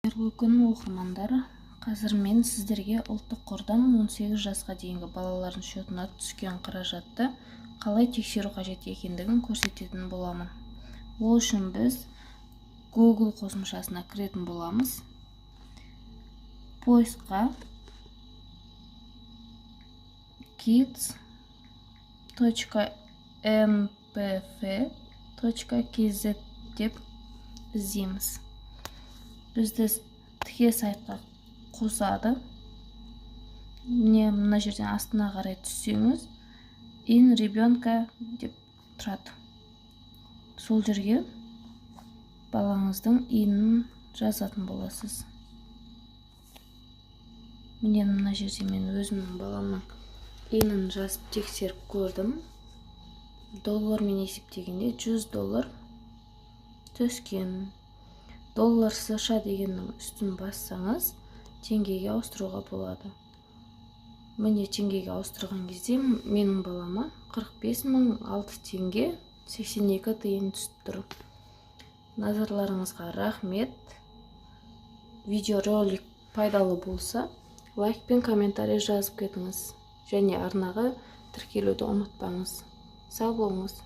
Қайырлы күн оқырмандар. Қазір мен сіздерге ұлттық қордан 18 жасқа дейінгі балалардың шотына түскен қаражатты қалай тексеру қажет екендігін көрсететін боламын. Ол үшін біз Google қосымшасына кіретін боламыз. Поисққа kids.npf.kz деп іздейміз. Бізді тіке сайтқа қосады. Мына жерден астына қарай түссеңіз, in ребенка деп тұрады. Сол жерге балаңыздың инін жазатын боласыз. Мына жерде мен өзімнің баламның инін жазып тексеріп көрдім. Доллармен есептегенде $100 түскен. Доллар США дегеннің үстін бассаңыз, теңгеге ауыстыруға болады. Міне теңгеге ауыстырған кезде менің балама 45.006 теңге 82 тиын түсіп тұр. Назарларыңызға рахмет. Видеоролик пайдалы болса, лайк пен комментарий жазып кетіңіз. Және арнаға тіркелуді ұмытпаңыз. Сау болыңыз.